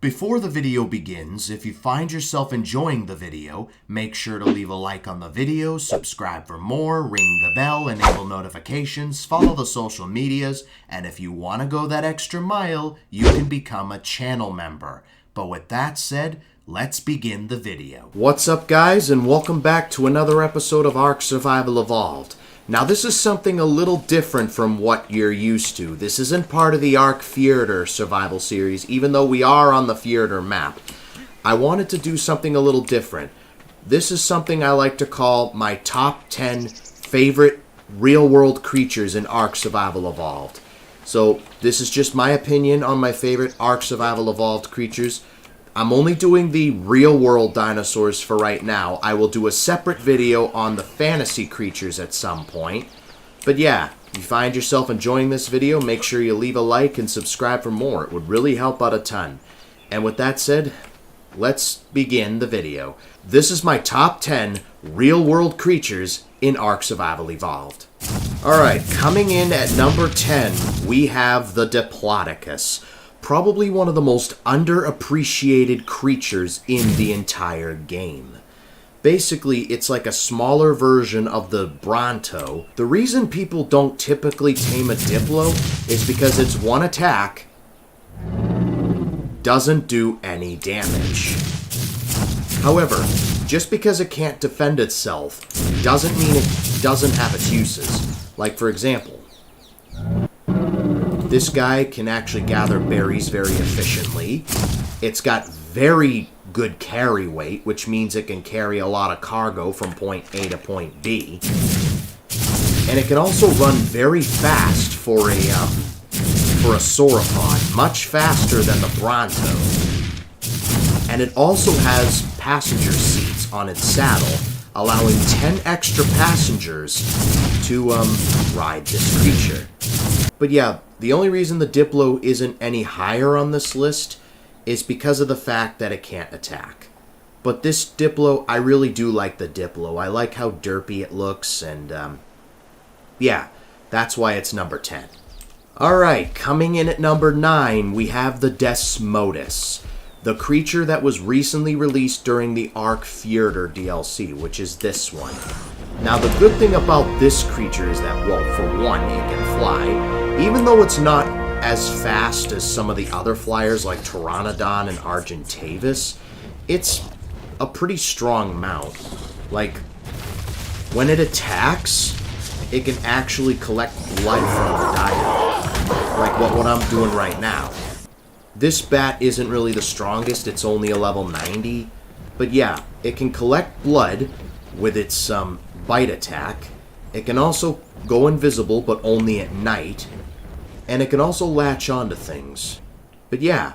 Before the video begins, if you find yourself enjoying the video, make sure to leave a like on the video, subscribe for more, ring the bell, enable notifications, follow the social medias, and if you want to go that extra mile, you can become a channel member. But with that said, let's begin the video. What's up guys, and welcome back to another episode of Ark Survival Evolved. Now this is something a little different from what you're used to. This isn't part of the Ark Theater survival series, even though we are on the Theater map. I wanted to do something a little different. This is something I like to call my top 10 favorite real-world creatures in Ark Survival Evolved. So this is just my opinion on my favorite Ark Survival Evolved creatures. I'm only doing the real-world dinosaurs for right now. I will do a separate video on the fantasy creatures at some point. But yeah, if you find yourself enjoying this video, make sure you leave a like and subscribe for more. It would really help out a ton. And with that said, let's begin the video. This is my top 10 real-world creatures in Ark Survival Evolved. Alright, coming in at number 10, we have the DIPLODOCUS. Probably one of the most underappreciated creatures in the entire game. Basically, it's like a smaller version of the Bronto. The reason people don't typically tame a Diplo is because its one attack doesn't do any damage. However, just because it can't defend itself doesn't mean it doesn't have its uses. Like for example, this guy can actually gather berries very efficiently. It's got very good carry weight, which means it can carry a lot of cargo from point A to point B. And it can also run very fast for a sauropod, much faster than the Bronto. And it also has passenger seats on its saddle, allowing 10 extra passengers to ride this creature. But yeah, the only reason the Diplo isn't any higher on this list is because of the fact that it can't attack. But this Diplo, I really do like the Diplo. I like how derpy it looks, and yeah, that's why it's number 10. Alright, coming in at number 9, we have the DESMODUS, the creature that was recently released during the Ark Theater DLC, which is this one. Now the good thing about this creature is that, well, for one, it can fly. Even though it's not as fast as some of the other flyers like Pteranodon and Argentavis, it's a pretty strong mount. Like, when it attacks, it can actually collect blood from the diet. Like what I'm doing right now. This bat isn't really the strongest, it's only a level 90. But yeah, it can collect blood with its bite attack. It can also go invisible, but only at night. And it can also latch onto things. But yeah,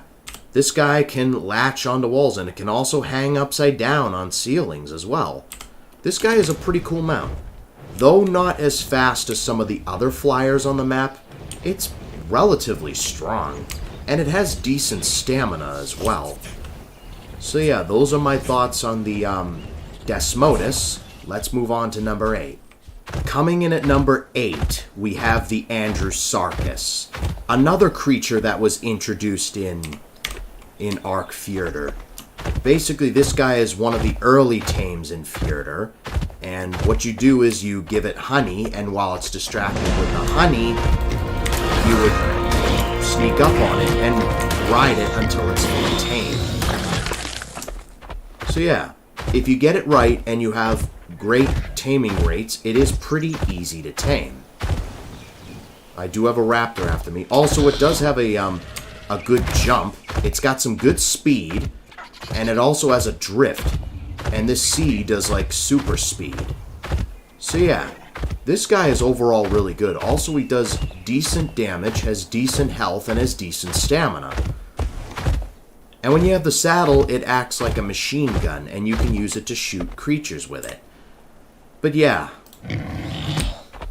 this guy can latch onto walls, and it can also hang upside down on ceilings as well. This guy is a pretty cool mount. Though not as fast as some of the other flyers on the map, it's relatively strong. And it has decent stamina as well. So yeah, those are my thoughts on the DESMODUS. Let's move on to number 8. Coming in at number 8, we have the ANDREWSARCHUS, another creature that was introduced in Ark Theater. Basically, this guy is one of the early tames in Theater, and what you do is you give it honey, and while it's distracted with the honey, you would sneak up on it and ride it until it's fully tamed. So yeah, if you get it right and you have great taming rates, it is pretty easy to tame. I do have a raptor after me. Also, it does have a good jump. It's got some good speed, and it also has a drift. And this C does like super speed. So yeah, this guy is overall really good. Also, he does decent damage, has decent health, and has decent stamina. And when you have the saddle, it acts like a machine gun, and you can use it to shoot creatures with it. But yeah,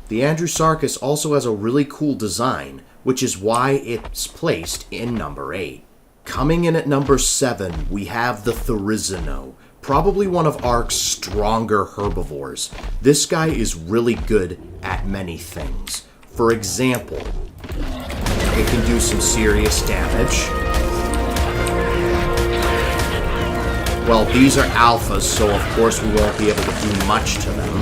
the ANDREWSARCHUS also has a really cool design, which is why it's placed in number 8. Coming in at number 7, we have the THERIZINOSAURUS, probably one of Ark's stronger herbivores. This guy is really good at many things. For example, it can do some serious damage. Well, these are alphas, so of course we won't be able to do much to them.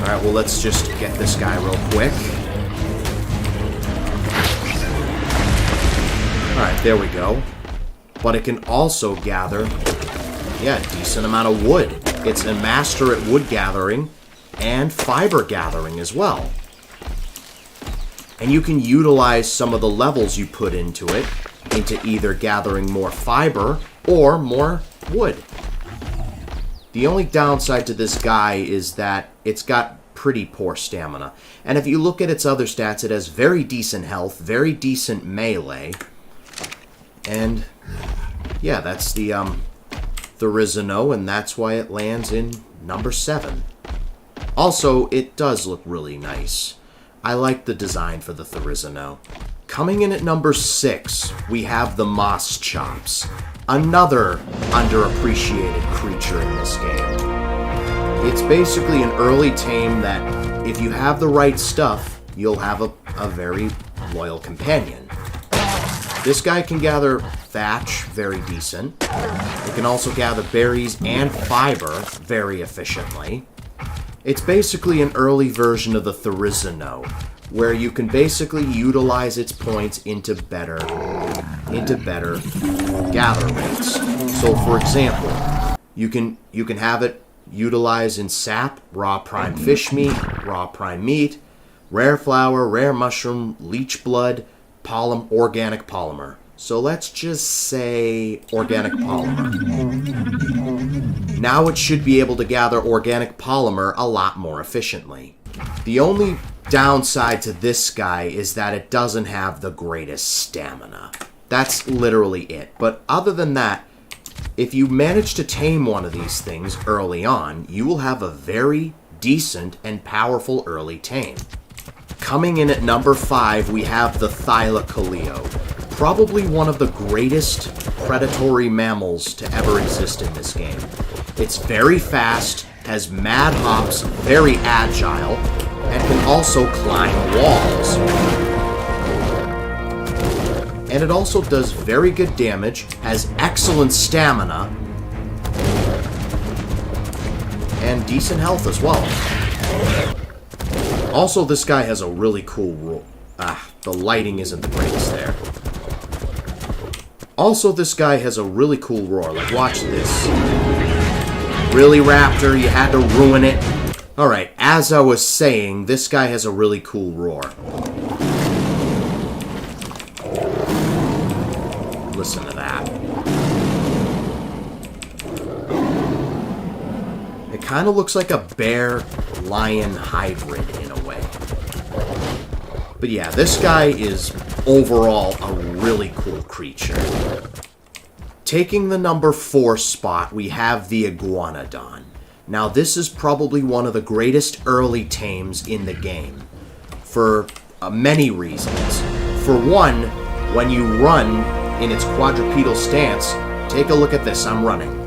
Alright, well, let's just get this guy real quick. Alright, there we go. But it can also gather, yeah, a decent amount of wood. It's a master at wood gathering and fiber gathering as well. And you can utilize some of the levels you put into it into either gathering more fiber or more wood. The only downside to this guy is that it's got pretty poor stamina. And if you look at its other stats, it has very decent health, very decent melee. And yeah, that's the Therizino, and that's why it lands in number 7. Also, it does look really nice. I like the design for the Therizino. Coming in at number 6, we have the MOSCHOPS, another underappreciated creature in this game. It's basically an early tame that, if you have the right stuff, you'll have a very loyal companion. This guy can gather thatch very decent. It can also gather berries and fiber very efficiently. It's basically an early version of the Therizino, where you can basically utilize its points into better gather rates. So, for example, you can have it utilized in sap, raw prime fish meat, raw prime meat, rare flower, rare mushroom, leech blood, organic polymer. So let's just say organic polymer. Now it should be able to gather organic polymer a lot more efficiently. The only downside to this guy is that it doesn't have the greatest stamina. That's literally it. But other than that, if you manage to tame one of these things early on, you will have a very decent and powerful early tame. Coming in at number 5, we have the THYLACOLEO. Probably one of the greatest predatory mammals to ever exist in this game. It's very fast, has mad hops, very agile, and can also climb walls. And it also does very good damage, has excellent stamina, and decent health as well. Also, this guy has a really cool rule. The lighting isn't the greatest there. Also, this guy has a really cool roar. Like, watch this. Really, Raptor? You had to ruin it? Alright, as I was saying, this guy has a really cool roar. Listen to that. It kind of looks like a bear-lion hybrid in a way. But yeah, this guy is overall a really cool creature. Taking the number 4 spot, we have the IGUANODON. Now, this is probably one of the greatest early tames in the game, for many reasons. For one, when you run in its quadrupedal stance, take a look at this, I'm running.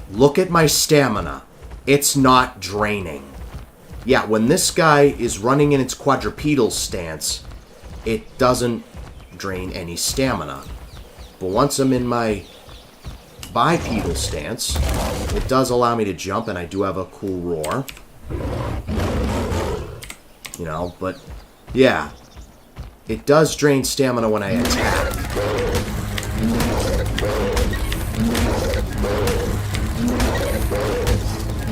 Look at my stamina. It's not draining. Yeah, when this guy is running in its quadrupedal stance, it doesn't drain any stamina. But once I'm in my bipedal stance, it does allow me to jump, and I do have a cool roar. You know, but yeah, it does drain stamina when I attack.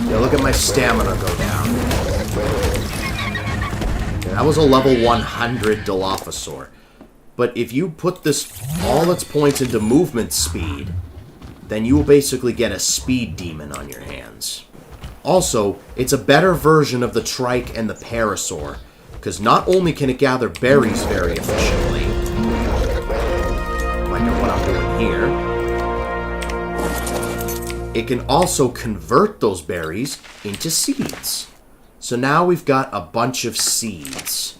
Yeah, look at my stamina go down. Yeah, that was a level 100 Dilophosaur. But if you put all its points into movement speed, then you will basically get a speed demon on your hands. Also, it's a better version of the Trike and the Parasaur, because not only can it gather berries very efficiently, like what I'm doing here, it can also convert those berries into seeds. So now we've got a bunch of seeds.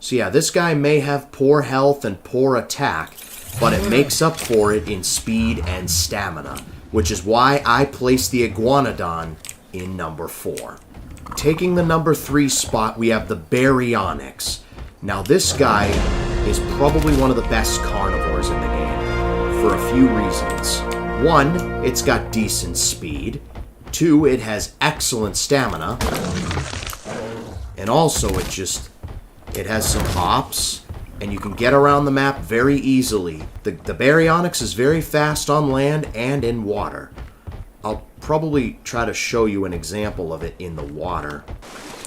So yeah, this guy may have poor health and poor attack, but it makes up for it in speed and stamina, which is why I placed the IGUANODON in number 4. Taking the number 3 spot, we have the BARYONYX. Now this guy is probably one of the best carnivores in the game. for a few reasons. One, it's got decent speed. Two, it has excellent stamina. And also, it has some hops, and you can get around the map very easily. The Baryonyx is very fast on land and in water. I'll probably try to show you an example of it in the water.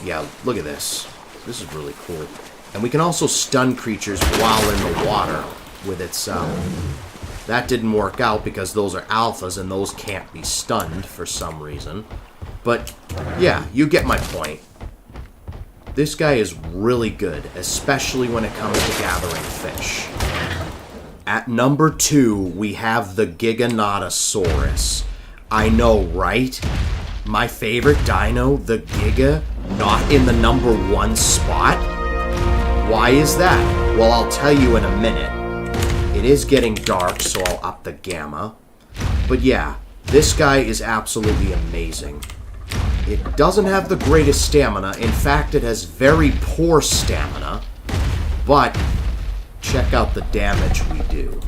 Yeah, look at this. This is really cool. And we can also stun creatures while in the water with its... that didn't work out because those are alphas and those can't be stunned for some reason. But, yeah, you get my point. This guy is really good, especially when it comes to gathering fish. At number 2, we have the GIGANOTOSAURUS. I know, right? My favorite dino, the Giga, not in the number 1 spot? Why is that? Well, I'll tell you in a minute. It is getting dark, so I'll up the gamma. But yeah, this guy is absolutely amazing. It doesn't have the greatest stamina. In fact, it has very poor stamina. But check out the damage we do.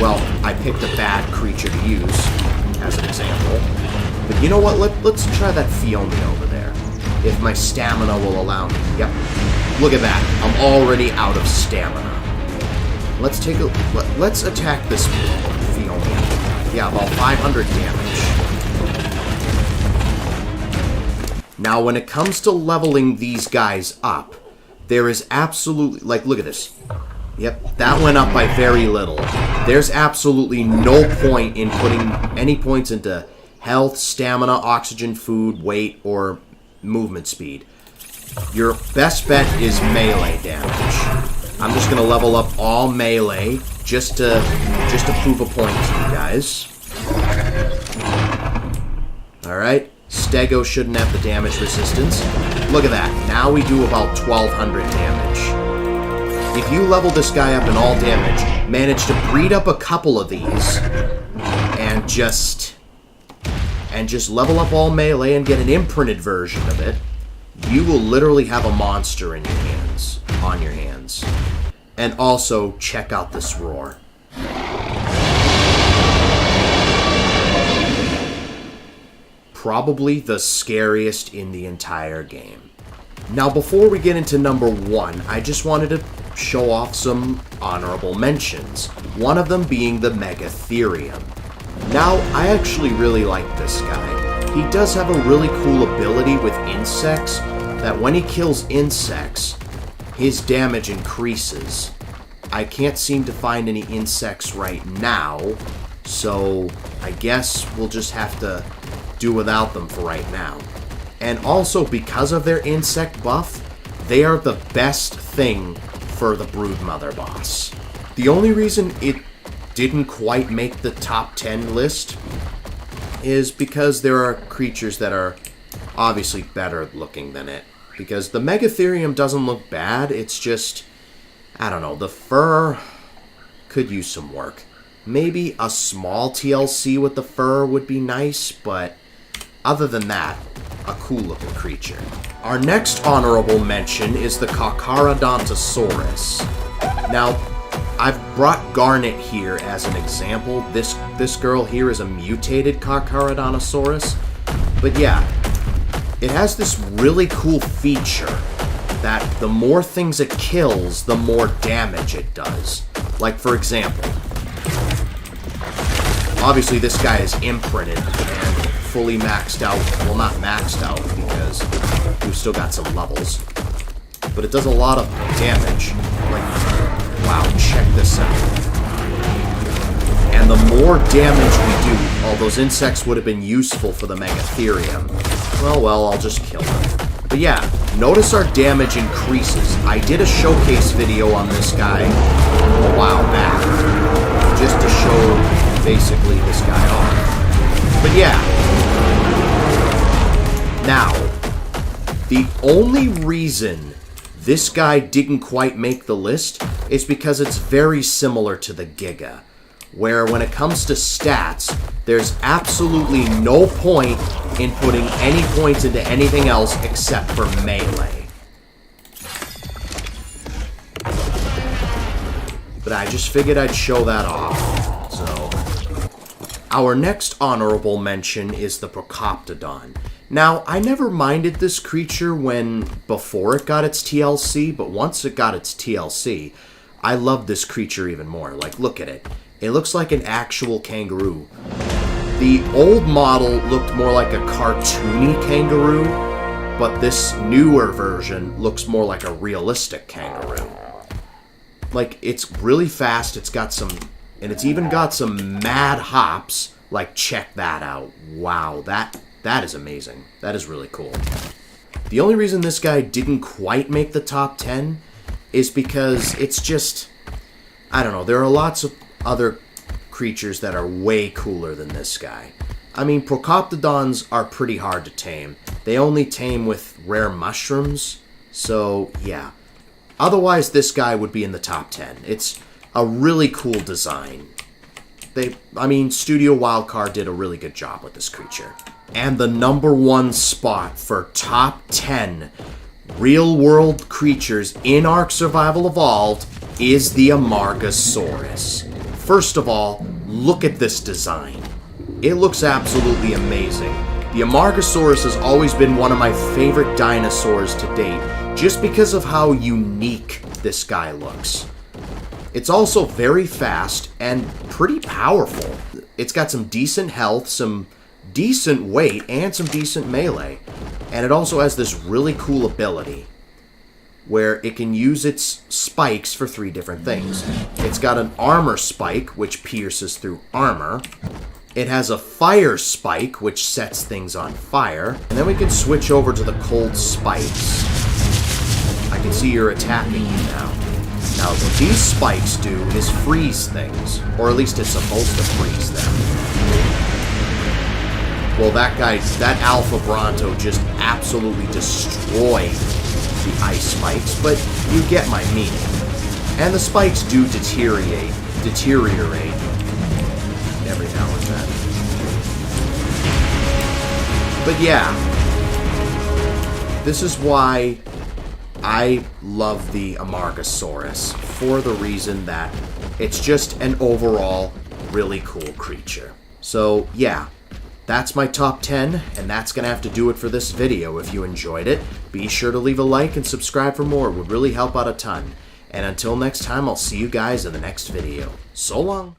Well, I picked a bad creature to use as an example. But you know what? Let's try that Fione over there. If my stamina will allow me. Yep. Look at that. I'm already out of stamina. Let's attack this Fione. Yeah, about 500 damage. Now, when it comes to leveling these guys up, there is absolutely... Like, look at this. Yep, that went up by very little. There's absolutely no point in putting any points into health, stamina, oxygen, food, weight, or movement speed. Your best bet is melee damage. I'm just going to level up all melee just to prove a point to you guys. Alright, Stego shouldn't have the damage resistance. Look at that. Now we do about 1200 damage. If you level this guy up in all damage, manage to breed up a couple of these, and just level up all melee and get an imprinted version of it, you will literally have a monster in your hands, on your hands. And also, check out this roar. Probably the scariest in the entire game. Now, before we get into number 1, I just wanted to show off some honorable mentions. One of them being the Megatherium. Now, I actually really like this guy. He does have a really cool ability with insects, that when he kills insects, his damage increases. I can't seem to find any insects right now, so I guess we'll just have to do without them for right now. And also, because of their insect buff, they are the best thing for the Broodmother boss. The only reason it didn't quite make the top 10 list is because there are creatures that are obviously better looking than it. Because the Megatherium doesn't look bad, it's just, I don't know, the fur could use some work. Maybe a small TLC with the fur would be nice, but other than that, a cool looking creature. Our next honorable mention is the CARCHARODONTOSAURUS. Now, I've brought Garnet here as an example. This girl here is a mutated CARCHARODONTOSAURUS. But yeah, it has this really cool feature that the more things it kills, the more damage it does. Like, for example, obviously this guy is imprinted and fully maxed out. Well, not maxed out because we've still got some levels. But it does a lot of damage. Like, wow, check this out. And the more damage we do, all those insects would have been useful for the Megatherium. Well, I'll just kill them. But yeah, notice our damage increases. I did a showcase video on this guy a while back, just to show basically this guy off. But yeah. Now, the only reason this guy didn't quite make the list is because it's very similar to the Giga, where when it comes to stats, there's absolutely no point in putting any points into anything else except for melee. but I just figured I'd show that off. So, our next honorable mention is the PROCOPTODON. Now, I never minded this creature before it got its TLC, but once it got its TLC, I love this creature even more. Like, look at it. It looks like an actual kangaroo. The old model looked more like a cartoony kangaroo, but this newer version looks more like a realistic kangaroo. Like, it's really fast, it's got some, and it's even got some mad hops. Like, check that out. Wow, that is amazing. That is really cool. The only reason this guy didn't quite make the top 10 is because it's just, I don't know, there are lots of other creatures that are way cooler than this guy. I mean, Procoptodons are pretty hard to tame. They only tame with rare mushrooms, so yeah. Otherwise, this guy would be in the top 10. It's a really cool design. Studio Wildcard did a really good job with this creature. And the #1 spot for top 10 real-world creatures in Ark Survival Evolved is the AMARGASAURUS. First of all, look at this design. It looks absolutely amazing. The AMARGASAURUS has always been one of my favorite dinosaurs to date, just because of how unique this guy looks. It's also very fast and pretty powerful. It's got some decent health, some decent weight, and some decent melee. And it also has this really cool ability where it can use its spikes for 3 different things. It's got an armor spike, which pierces through armor. It has a fire spike, which sets things on fire. And then we can switch over to the cold spikes. I can see you're attacking me now. Now, what these spikes do is freeze things. Or at least it's supposed to freeze them. Well, that Alpha Bronto just absolutely destroyed the ice spikes, but you get my meaning. And the spikes do deteriorate every now and then. But yeah, this is why I love the AMARGASAURUS, for the reason that it's just an overall really cool creature. So yeah, that's my top 10, and that's going to have to do it for this video. If you enjoyed it, be sure to leave a like and subscribe for more. It would really help out a ton. And until next time, I'll see you guys in the next video. So long!